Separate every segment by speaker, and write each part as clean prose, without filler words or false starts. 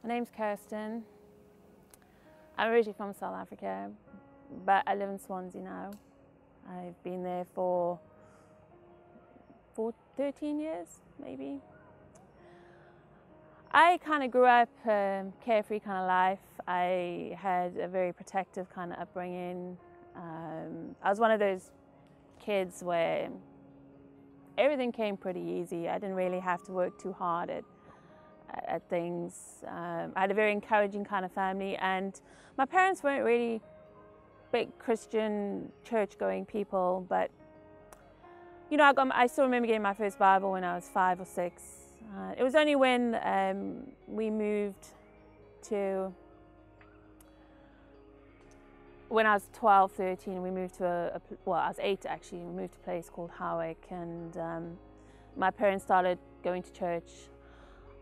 Speaker 1: My name's Kirsten. I'm originally from South Africa, but I live in Swansea now. I've been there for 13 years, maybe. I kind of grew up carefree kind of life. I had a very protective kind of upbringing. I was one of those kids where everything came pretty easy. I didn't really have to work too hard at things. I had a very encouraging kind of family, and my parents weren't really big Christian church-going people, but you know, I still remember getting my first Bible when I was 5 or 6. It was only when we moved to, when I was 12, 13, we moved to well, I was 8 actually, we moved to a place called Howick, and my parents started going to church.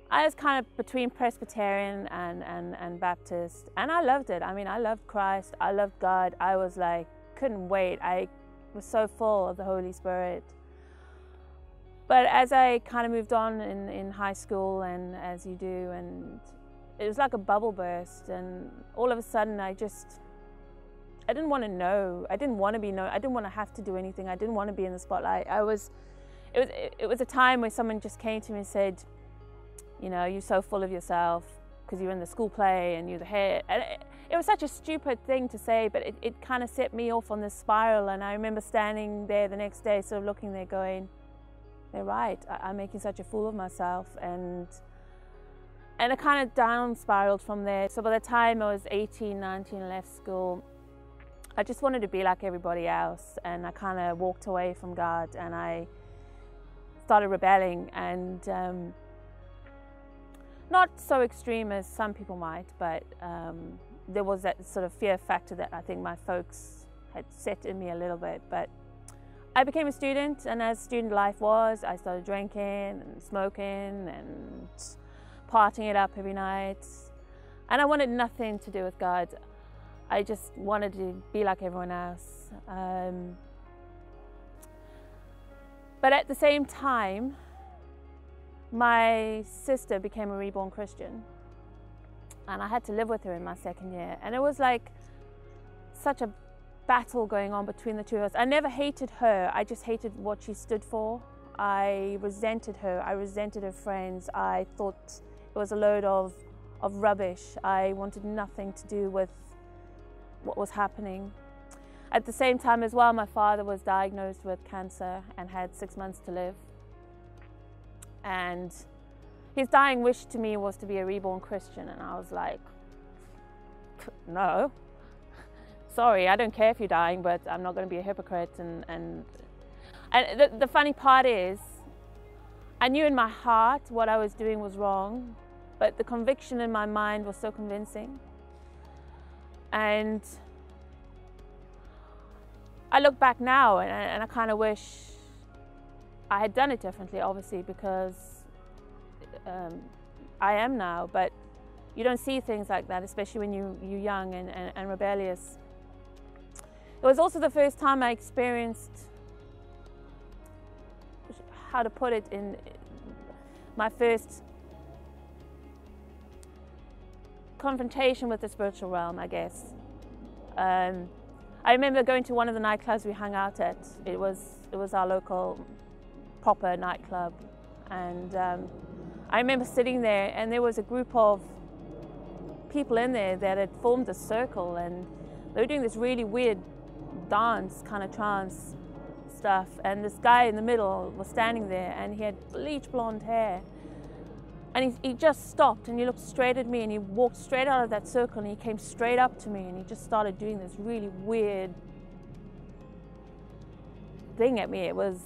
Speaker 1: I was kind of between Presbyterian and Baptist, and I loved it. I mean, I loved Christ, I loved God. I was like, couldn't wait. I was so full of the Holy Spirit. But as I kind of moved on in high school, and as you do, and it was like a bubble burst, and all of a sudden I didn't want to know. I didn't want to be known. I didn't want to have to do anything. I didn't want to be in the spotlight. It was a time where someone just came to me and said, you know, you're so full of yourself because you're in the school play and you're the head. And it was such a stupid thing to say, but it kind of set me off on this spiral. And I remember standing there the next day, sort of looking there going, they're right, I'm making such a fool of myself. And it kind of down spiraled from there. So by the time I was 18, 19, I left school, I just wanted to be like everybody else. And I kind of walked away from God, and I started rebelling. And not so extreme as some people might, but there was that sort of fear factor that I think my folks had set in me a little bit. But I became a student, and as student life was, I started drinking and smoking and partying it up every night. And I wanted nothing to do with God. I just wanted to be like everyone else. But at the same time, my sister became a reborn Christian, and I had to live with her in my second year. And it was like such a battle going on between the two of us. I never hated her, I just hated what she stood for. I resented her, I resented her friends. I thought it was a load of rubbish. I wanted nothing to do with what was happening. At the same time as well, my father was diagnosed with cancer and had 6 months to live. And his dying wish to me was to be a reborn Christian, and I was like, no. Sorry, I don't care if you're dying, but I'm not going to be a hypocrite. And the funny part is, I knew in my heart what I was doing was wrong, but the conviction in my mind was so convincing. And I look back now, and I kind of wish I had done it differently, obviously, because I am now, but you don't see things like that, especially when you're young and rebellious. It was also the first time I experienced, how to put it, in my first confrontation with the spiritual realm, I guess. I remember going to one of the nightclubs we hung out at. It was our local proper nightclub, and I remember sitting there, and there was a group of people in there that had formed a circle, and they were doing this really weird dance, kind of trance stuff, and this guy in the middle was standing there, and he had bleach blonde hair, and he just stopped, and he looked straight at me, and he walked straight out of that circle, and he came straight up to me, and he just started doing this really weird thing at me. It was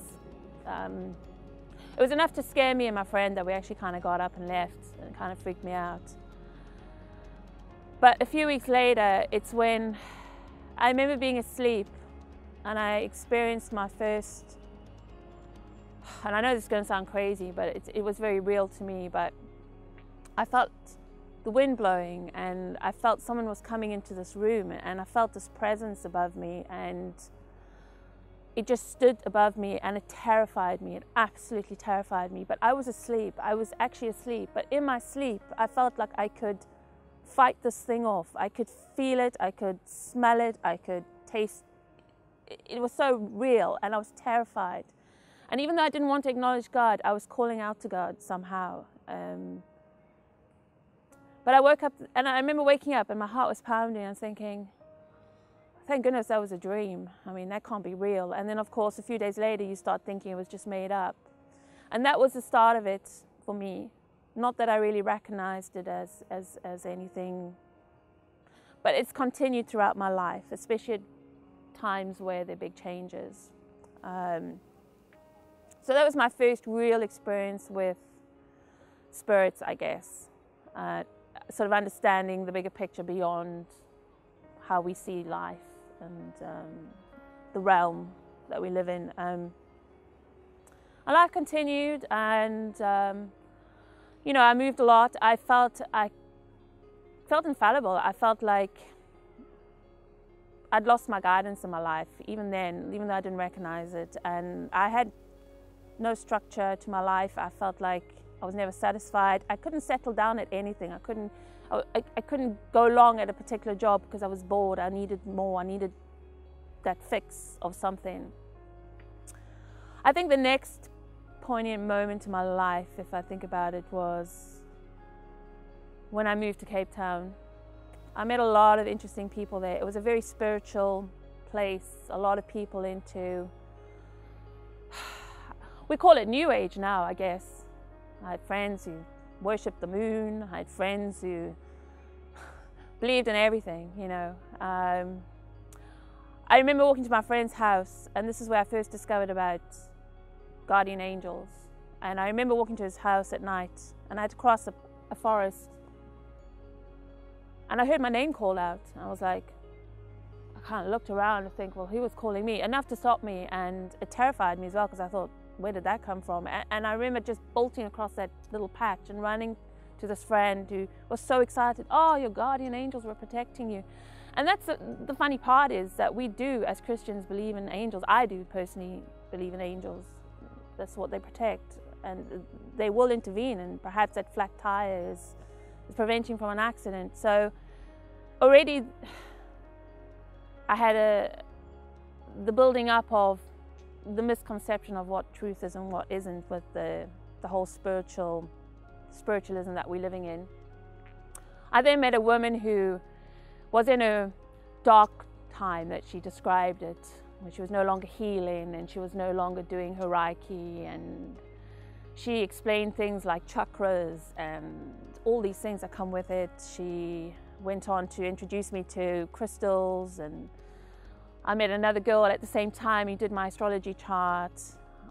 Speaker 1: enough to scare me and my friend that we actually kind of got up and left, and it kind of freaked me out. But a few weeks later, it's when I remember being asleep, and I experienced my first, and I know this is going to sound crazy, but it was very real to me, but I felt the wind blowing, and I felt someone was coming into this room, and I felt this presence above me, and it just stood above me, and it terrified me. It absolutely terrified me. But I was asleep. I was actually asleep. But in my sleep, I felt like I could fight this thing off. I could feel it. I could smell it. I could taste it. It was so real, and I was terrified. And even though I didn't want to acknowledge God, I was calling out to God somehow. But I woke up, and I remember waking up, and my heart was pounding. I was thinking, thank goodness that was a dream. I mean, that can't be real. And then, of course, a few days later, you start thinking it was just made up. And that was the start of it for me. Not that I really recognized it as anything, but it's continued throughout my life, especially at times where there are big changes. So that was my first real experience with spirits, I guess. Sort of understanding the bigger picture beyond how we see life and the realm that we live in. And life continued, and you know, I moved a lot. I felt infallible. I felt like I'd lost my guidance in my life, even then, even though I didn't recognize it. And I had no structure to my life. I felt like I was never satisfied. I couldn't settle down at anything. I couldn't go long at a particular job because I was bored. I needed more. I needed that fix of something. I think the next poignant moment in my life, if I think about it, was when I moved to Cape Town. I met a lot of interesting people there. It was a very spiritual place. A lot of people into, we call it New Age now, I guess. I had friends who worshipped the moon. I had friends who believed in everything, you know. I remember walking to my friend's house, and this is where I first discovered about guardian angels. And I remember walking to his house at night, and I had to cross a forest. And I heard my name called out. I was like, I kind of looked around and think, well, who was calling me? Enough to stop me, and it terrified me as well, because I thought, where did that come from? And I remember just bolting across that little patch and running to this friend who was so excited. Oh, your guardian angels were protecting you. And that's the funny part, is that we do, as Christians, believe in angels. I do personally believe in angels. That's what they protect, and they will intervene, and perhaps that flat tire is preventing from an accident. So already I had the building up of the misconception of what truth is and what isn't, with the whole spiritualism that we're living in. I then met a woman who was in a dark time, that she described it, when she was no longer healing and she was no longer doing her Reiki, and she explained things like chakras and all these things that come with it. She went on to introduce me to crystals, and I met another girl at the same time who did my astrology chart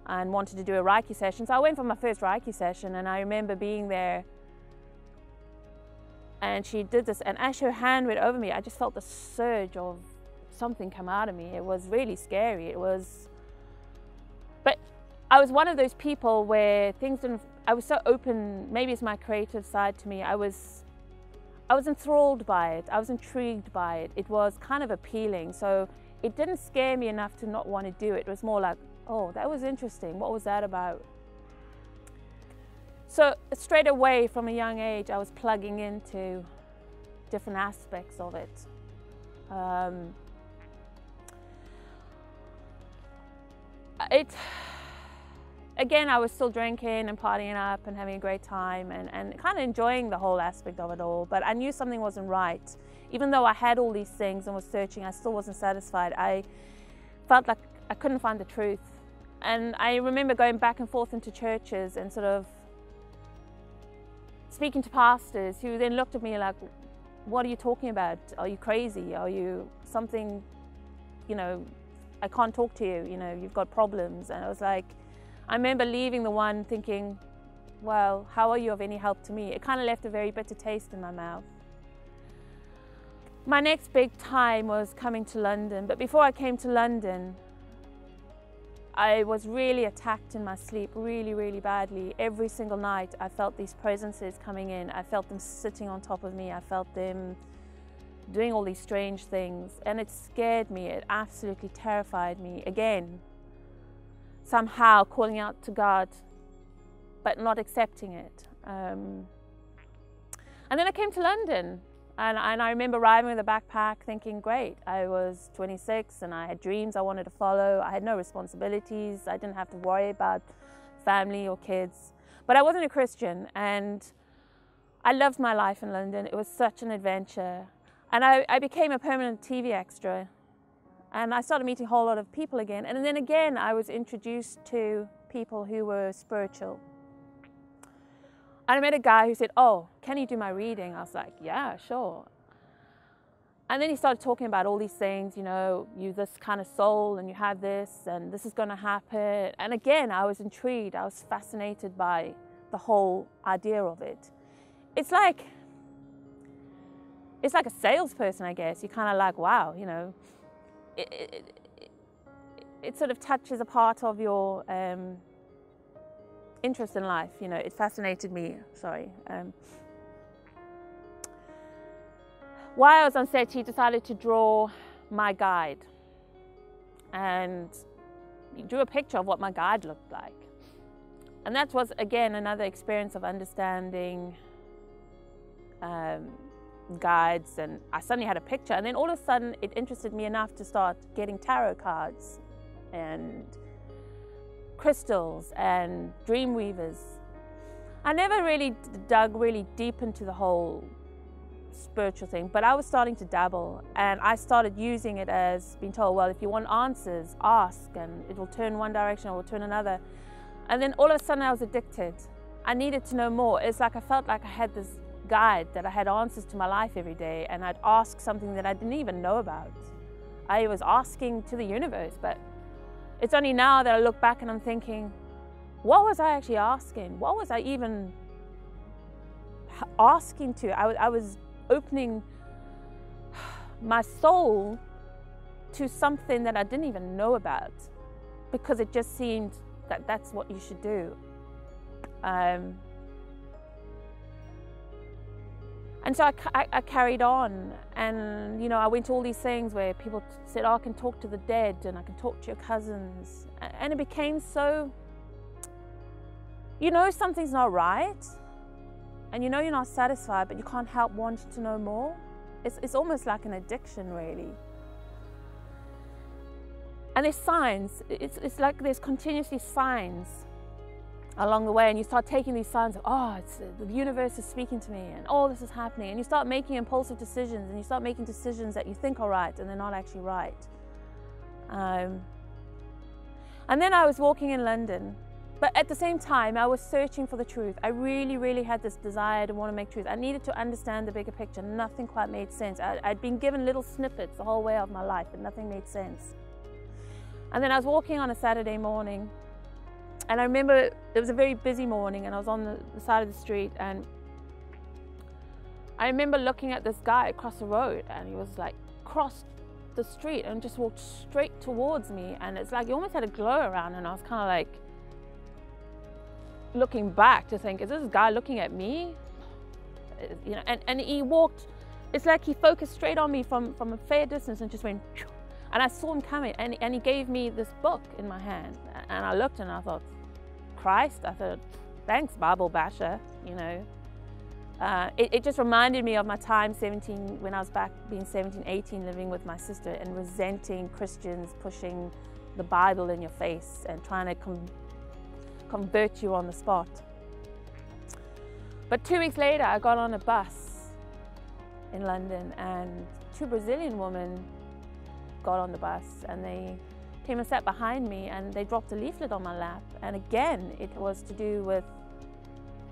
Speaker 1: and wanted to do a Reiki session. So I went for my first Reiki session, and I remember being there, and she did this, and as her hand went over me, I just felt the surge of something come out of me. It was really scary. But I was one of those people where things didn't, I was so open. Maybe it's my creative side to me. I was enthralled by it. I was intrigued by it. It was kind of appealing. So it didn't scare me enough to not want to do it. It was more like, oh, that was interesting. What was that about? So straight away from a young age, I was plugging into different aspects of it. Again, I was still drinking and partying up and having a great time and kind of enjoying the whole aspect of it all. But I knew something wasn't right. Even though I had all these things and was searching, I still wasn't satisfied. I felt like I couldn't find the truth. And I remember going back and forth into churches and sort of speaking to pastors who then looked at me like, what are you talking about? Are you crazy? Are you something, you know, I can't talk to you, you know, you've got problems. And I was like, I remember leaving the one thinking, well, how are you of any help to me? It kind of left a very bitter taste in my mouth. My next big time was coming to London, but before I came to London, I was really attacked in my sleep, really, really badly. Every single night I felt these presences coming in. I felt them sitting on top of me. I felt them doing all these strange things, and it scared me. It absolutely terrified me. Again, somehow calling out to God, but not accepting it. And then I came to London, and I remember arriving with a backpack thinking, great, I was 26 and I had dreams I wanted to follow. I had no responsibilities. I didn't have to worry about family or kids. But I wasn't a Christian, and I loved my life in London. It was such an adventure. And I became a permanent TV extra, and I started meeting a whole lot of people again. And then again, I was introduced to people who were spiritual. And I met a guy who said, oh, can you do my reading? I was like, yeah, sure. And then he started talking about all these things, you know, you this kind of soul and you have this and this is going to happen. And again, I was intrigued. I was fascinated by the whole idea of it. It's like a salesperson, I guess. You're kind of like, wow, you know, it sort of touches a part of your interest in life. You know, it fascinated me. Sorry. While I was on set, he decided to draw my guide, and he drew a picture of what my guide looked like. And that was, again, another experience of understanding guides, and I suddenly had a picture, and then all of a sudden it interested me enough to start getting tarot cards and crystals and dream weavers. I never really dug really deep into the whole spiritual thing, but I was starting to dabble, and I started using it as being told, well, if you want answers, ask, and it will turn one direction or it will turn another. And then all of a sudden I was addicted. I needed to know more. It's like I felt like I had this guide, that I had answers to my life every day, and I'd ask something that I didn't even know about. I was asking to the universe, but it's only now that I look back and I'm thinking, what was I actually asking? What was I even asking to? I was opening my soul to something that I didn't even know about, because it just seemed that that's what you should do. And so I carried on, and you know, I went to all these things where people said, oh, I can talk to the dead and I can talk to your cousins, and it became so, you know, something's not right, and you know you're not satisfied, but you can't help wanting to know more. It's almost like an addiction, really. And there's signs. It's like there's continuously signs along the way, and you start taking these signs of, oh, the universe is speaking to me, and oh, this is happening, and you start making impulsive decisions, and you start making decisions that you think are right and they're not actually right. And then I was walking in London, but at the same time I was searching for the truth. I really, really had this desire to want to make truth. I needed to understand the bigger picture. Nothing quite made sense. I'd been given little snippets the whole way of my life, but nothing made sense. And then I was walking on a Saturday morning, and I remember it was a very busy morning, and I was on the side of the street, and I remember looking at this guy across the road, and he was like crossed the street and just walked straight towards me, and it's like he almost had a glow around, and I was kind of like looking back to think, is this guy looking at me? You know, and he walked, it's like he focused straight on me from a fair distance and just went, and I saw him coming, and he gave me this book in my hand, and I looked and I thought, Christ? I thought, thanks, Bible basher, you know. It just reminded me of my time 17, when I was back being 17, 18, living with my sister and resenting Christians pushing the Bible in your face and trying to convert you on the spot. But 2 weeks later, I got on a bus in London, and two Brazilian women got on the bus, and they came and sat behind me, and they dropped a leaflet on my lap, and again it was to do with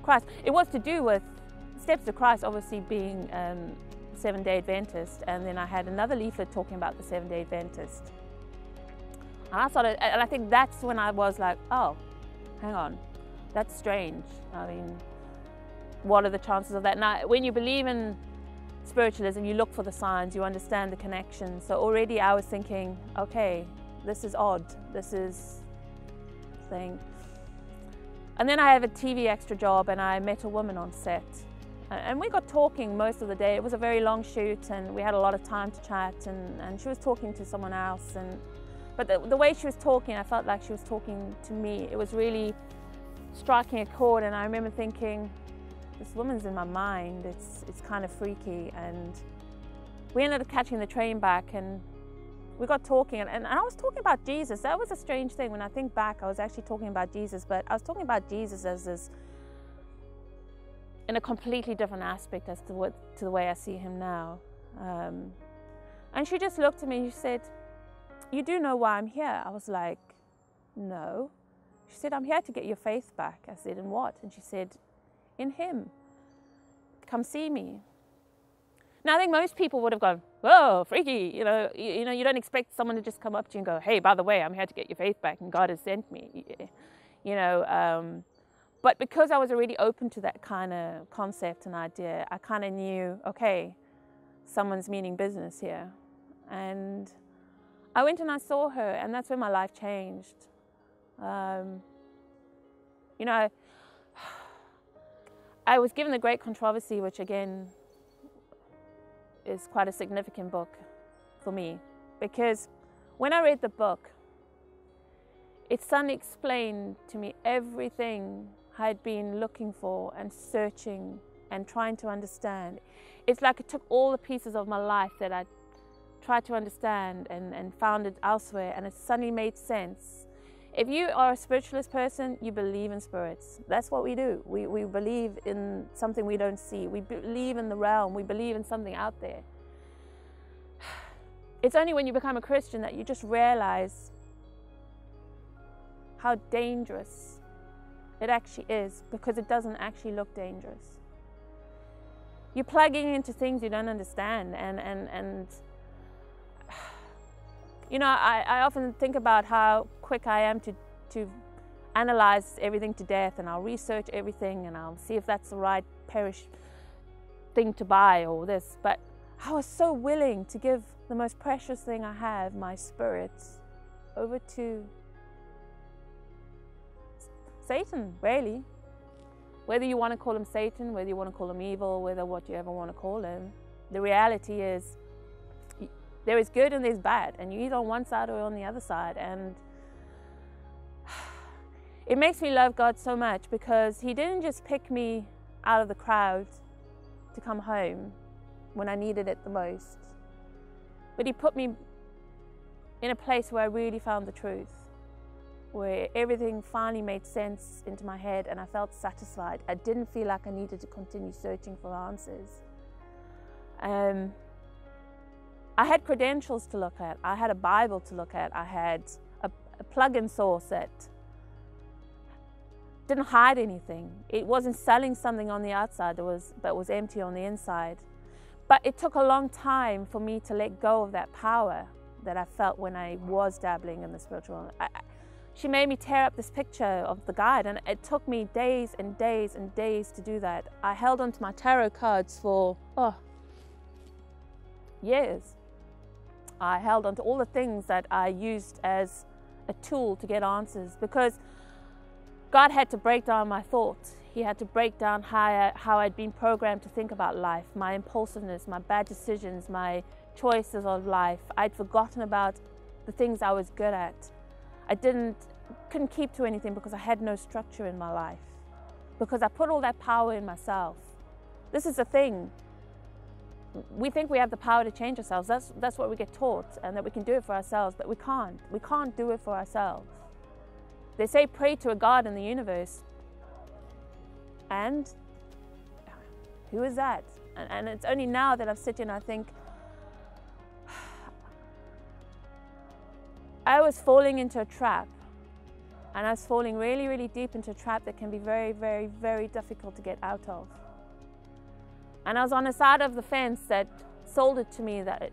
Speaker 1: Christ. It was to do with Steps to Christ, obviously being Seventh-day Adventist, and then I had another leaflet talking about the Seventh-day Adventist. And I think that's when I was like, oh, hang on, that's strange. I mean, what are the chances of that? Now, when you believe in spiritualism, you look for the signs, you understand the connection. So already I was thinking, okay, this is odd, this is thing. And then I have a TV extra job, and I met a woman on set, and we got talking most of the day. It was a very long shoot, and we had a lot of time to chat, and she was talking to someone else, and But the way she was talking, I felt like she was talking to me. It was really striking a chord, and I remember thinking, this woman's in my mind. It's kind of freaky. And we ended up catching the train back, and we got talking, and I was talking about Jesus. That was a strange thing. When I think back, I was actually talking about Jesus, but I was talking about Jesus as this, in a completely different aspect as to the way I see him now. And she just looked at me and she said, "You do know why I'm here?" I was like, "No." She said, "I'm here to get your faith back." I said, "In what?" And she said, "In him. Come see me." Now, I think most people would have gone, "Whoa, freaky." You know, you don't expect someone to just come up to you and go, "Hey, by the way, I'm here to get your faith back and God has sent me." You know, but because I was already open to that kind of concept and idea, I kind of knew, okay, someone's meaning business here. And I went and I saw her, and that's when my life changed. You know, I was given The Great Controversy, which again is quite a significant book for me, because when I read the book, it suddenly explained to me everything I had been looking for and searching and trying to understand. It's like it took all the pieces of my life that I tried to understand and found it elsewhere, and it suddenly made sense. If you are a spiritualist person, you believe in spirits. That's what we do. We believe in something we don't see. We believe in the realm. We believe in something out there. It's only when you become a Christian that you just realize how dangerous it actually is, because it doesn't actually look dangerous. You're plugging into things you don't understand, and you know, I often think about how quick I am to analyze everything to death, and I'll research everything and I'll see if that's the right perish thing to buy or this. But I was so willing to give the most precious thing I have, my spirit, over to Satan, really. Whether you want to call him Satan, whether you want to call him evil, whether what you ever want to call him, the reality is there is good and there's bad, and you're either on one side or on the other side. And it makes me love God so much, because he didn't just pick me out of the crowd to come home when I needed it the most, but he put me in a place where I really found the truth, where everything finally made sense into my head and I felt satisfied. I didn't feel like I needed to continue searching for answers. I had credentials to look at. I had a Bible to look at. I had a plug-in source that didn't hide anything. It wasn't selling something on the outside but was empty on the inside. But it took a long time for me to let go of that power that I felt when I was dabbling in the spiritual world. She made me tear up this picture of the guide, and it took me days and days and days to do that. I held onto my tarot cards for years. I held onto all the things that I used as a tool to get answers, because God had to break down my thoughts. He had to break down how I'd been programmed to think about life, my impulsiveness, my bad decisions, my choices of life. I'd forgotten about the things I was good at. I couldn't keep to anything because I had no structure in my life, because I put all that power in myself. This is the thing. We think we have the power to change ourselves. That's what we get taught, and that we can do it for ourselves, but we can't. We can't do it for ourselves. They say pray to a God in the universe. And who is that? And it's only now that I've sit here and I think, I was falling into a trap, and I was falling really, really deep into a trap that can be very, very, very difficult to get out of. And I was on a side of the fence that sold it to me that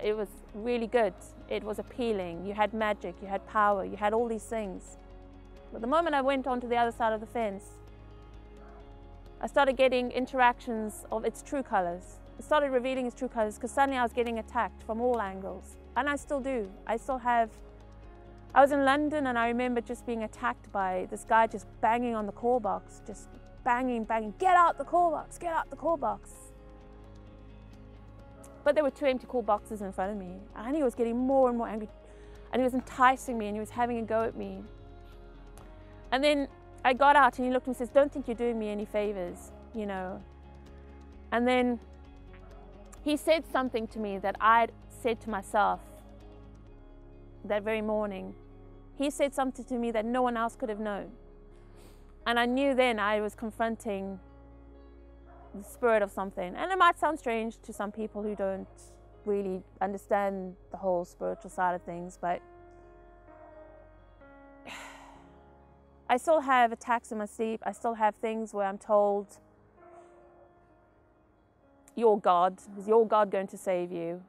Speaker 1: it was really good. It was appealing. You had magic, you had power, you had all these things. But the moment I went onto the other side of the fence, I started getting interactions of its true colors. It started revealing its true colors, because suddenly I was getting attacked from all angles. And I still do. I was in London, and I remember just being attacked by this guy just banging on the call box, just banging, get out the call box, get out the call box. But there were 2 empty call boxes in front of me, and he was getting more and more angry. and he was enticing me and he was having a go at me. And then I got out and he looked at me and says, "Don't think you're doing me any favors, you know." And then he said something to me that I'd said to myself that very morning. He said something to me that no one else could have known. And I knew then I was confronting the spirit of something. And it might sound strange to some people who don't really understand the whole spiritual side of things, but I still have attacks in my sleep. I still have things where I'm told, "Your God, is your God going to save you?"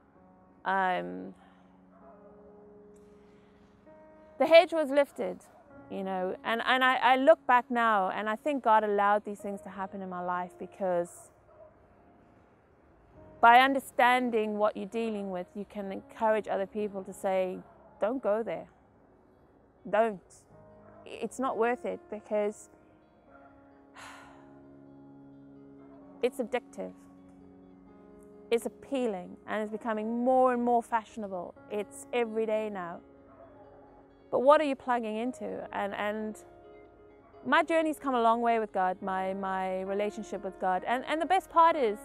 Speaker 1: The hedge was lifted, you know, and I look back now and I think God allowed these things to happen in my life, because by understanding what you're dealing with, you can encourage other people to say, "Don't go there. Don't. It's not worth it, because it's addictive. It's appealing, and it's becoming more and more fashionable. It's every day now. But what are you plugging into?" And my journey's come a long way with God, my relationship with God. And the best part is,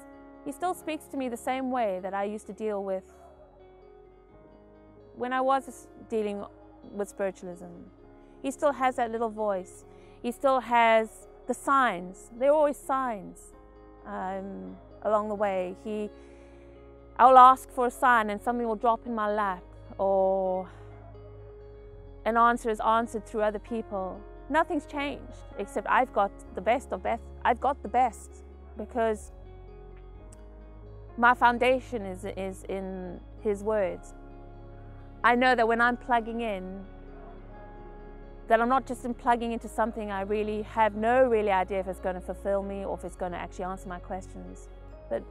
Speaker 1: He still speaks to me the same way that I used to deal with when I was dealing with spiritualism. He still has that little voice. He still has the signs. There are always signs along the way. I'll ask for a sign and something will drop in my lap, or an answer is answered through other people. Nothing's changed, except I've got the best of best. I've got the best because my foundation is in His words. I know that when I'm plugging in, that I'm not just plugging into something I really have no idea if it's going to fulfill me or if it's going to actually answer my questions. But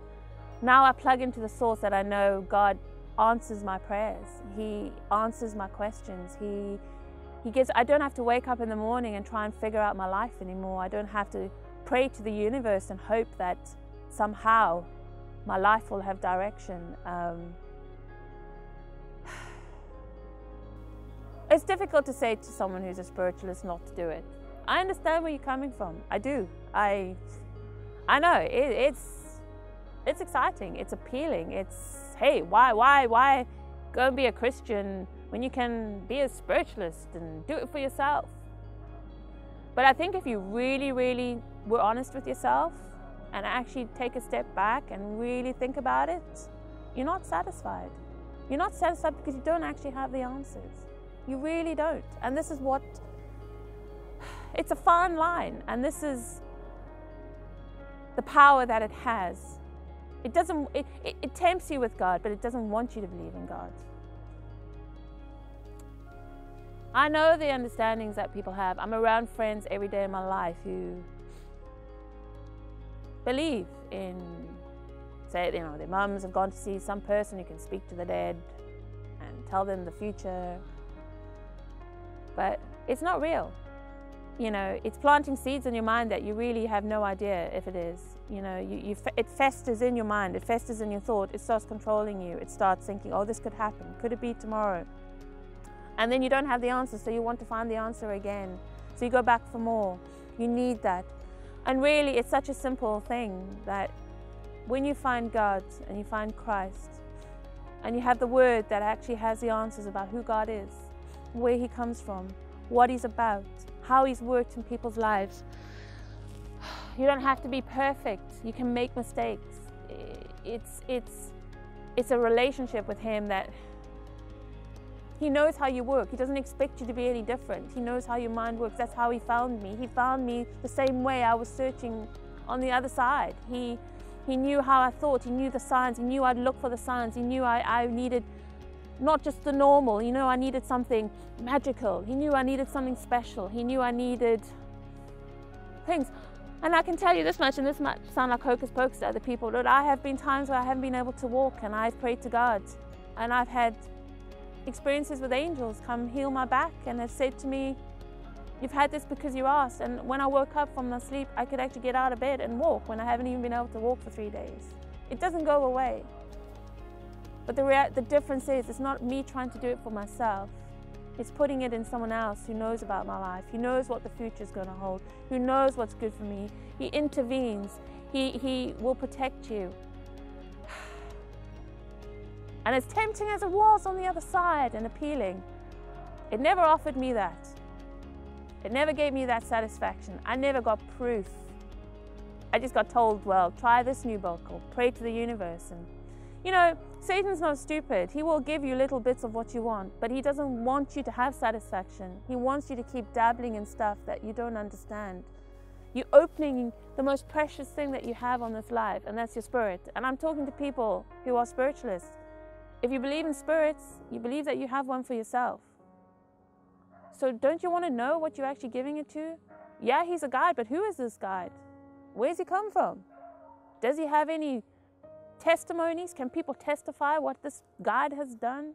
Speaker 1: now I plug into the source that I know God answers my prayers. He answers my questions. He gives. I don't have to wake up in the morning and try and figure out my life anymore. I don't have to pray to the universe and hope that somehow my life will have direction. It's difficult to say to someone who's a spiritualist not to do it. I understand where you're coming from. I do. I know it's exciting. It's appealing. It's, hey, why go and be a Christian when you can be a spiritualist and do it for yourself? But I think if you really were honest with yourself and actually take a step back and really think about it, you're not satisfied. You're not satisfied because you don't actually have the answers. You really don't. And this is what, it's a fine line, and this is the power that it has. It doesn't, it tempts you with God, but it doesn't want you to believe in God. I know the understandings that people have. I'm around friends every day in my life who believe in, say, you know, their mums have gone to see some person who can speak to the dead and tell them the future. But it's not real. You know, it's planting seeds in your mind that you really have no idea if it is. You know, it festers in your mind, it festers in your thought, it starts controlling you, it starts thinking, oh, this could happen, could it be tomorrow? And then you don't have the answer, so you want to find the answer again. So you go back for more. You need that. And really, it's such a simple thing that when you find God and you find Christ, and you have the Word that actually has the answers about who God is, where He comes from, what He's about, how He's worked in people's lives. You don't have to be perfect. You can make mistakes. It's a relationship with Him that He knows how you work. He doesn't expect you to be any different. He knows how your mind works. That's how He found me. He found me the same way I was searching on the other side. He knew how I thought. He knew the signs. He knew I'd look for the signs. He knew I needed not just the normal. You know, I needed something magical. He knew I needed something special. He knew I needed things. And I can tell you this much, and this might sound like hocus pocus to other people, but I have been times where I haven't been able to walk, and I've prayed to God, and I've had experiences with angels come heal my back and have said to me, you've had this because you asked. And when I woke up from my sleep, I could actually get out of bed and walk when I haven't even been able to walk for 3 days. It doesn't go away. But the difference is, it's not me trying to do it for myself. It's putting it in someone else who knows about my life, who knows what the future is going to hold, who knows what's good for me. He intervenes. He will protect you. And as tempting as it was on the other side and appealing, it never offered me that. It never gave me that satisfaction. I never got proof. I just got told, well, try this new book or pray to the universe. And you know, Satan's not stupid. He will give you little bits of what you want, but he doesn't want you to have satisfaction. He wants you to keep dabbling in stuff that you don't understand. You're opening the most precious thing that you have on this life, and that's your spirit. And I'm talking to people who are spiritualists. If you believe in spirits, you believe that you have one for yourself. So don't you want to know what you're actually giving it to? Yeah, he's a guide, but who is this guide? Where's he come from? Does he have any testimonies? Can people testify what this guide has done?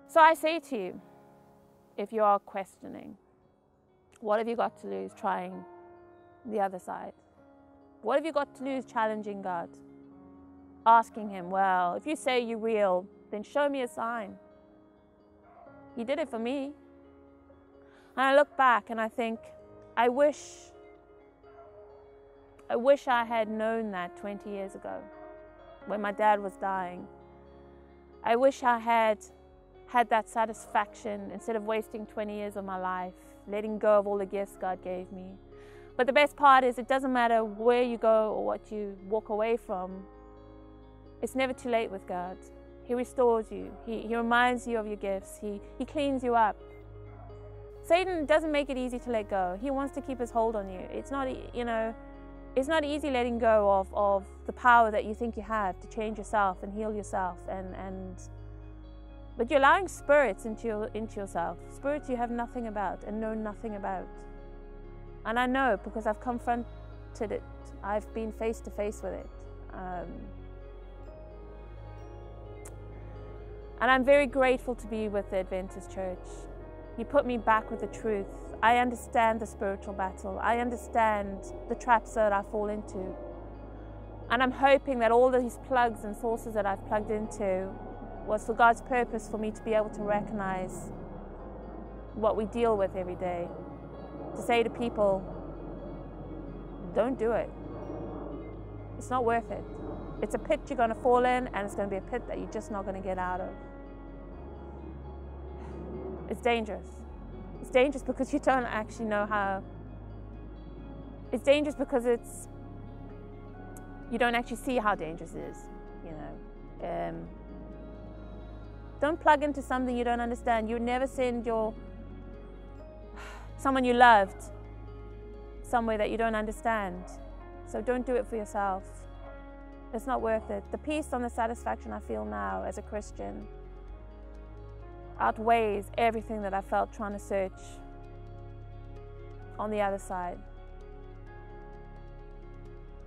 Speaker 1: So I say to you, if you are questioning, what have you got to lose trying the other side? What have you got to lose challenging God? Asking him, well, if you say you're real, then show me a sign. He did it for me. And I look back and I think, I wish I had known that 20 years ago when my dad was dying. I wish I had that satisfaction instead of wasting 20 years of my life, letting go of all the gifts God gave me. But the best part is it doesn't matter where you go or what you walk away from. It's never too late with God. He restores you. He reminds you of your gifts. He cleans you up. Satan doesn't make it easy to let go. He wants to keep his hold on you. It's not, it's not easy letting go of the power that you think you have to change yourself and heal yourself. But you're allowing spirits into yourself. Spirits you have nothing about and know nothing about. And I know because I've confronted it. I've been face to face with it. And I'm very grateful to be with the Adventist Church. You put me back with the truth. I understand the spiritual battle. I understand the traps that I fall into. And I'm hoping that all these plugs and sources that I've plugged into was for God's purpose, for me to be able to recognize what we deal with every day. To say to people, don't do it. It's not worth it. It's a pit you're going to fall in, and it's going to be a pit that you're just not going to get out of. It's dangerous. It's dangerous because you don't actually know how. It's dangerous because you don't actually see how dangerous it is, Don't plug into something you don't understand. You would never send someone you loved somewhere that you don't understand. So don't do it for yourself. It's not worth it. The peace and the satisfaction I feel now as a Christian outweighs everything that I felt trying to search on the other side.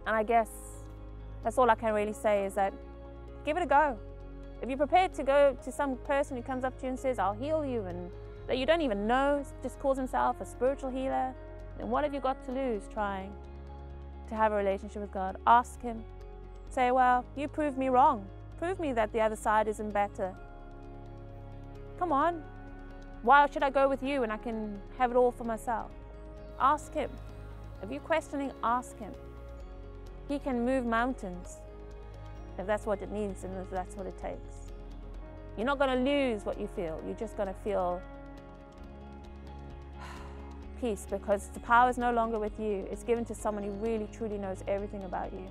Speaker 1: And I guess that's all I can really say is that give it a go. If you're prepared to go to some person who comes up to you and says, I'll heal you, and that you don't even know, just calls himself a spiritual healer, then what have you got to lose trying to have a relationship with God? Ask him. Say, well, you proved me wrong. Prove me that the other side isn't better. Come on. Why should I go with you when I can have it all for myself? Ask him. If you're questioning, ask him. He can move mountains if that's what it needs and if that's what it takes. You're not going to lose what you feel. You're just going to feel peace because the power is no longer with you. It's given to someone who really, truly knows everything about you.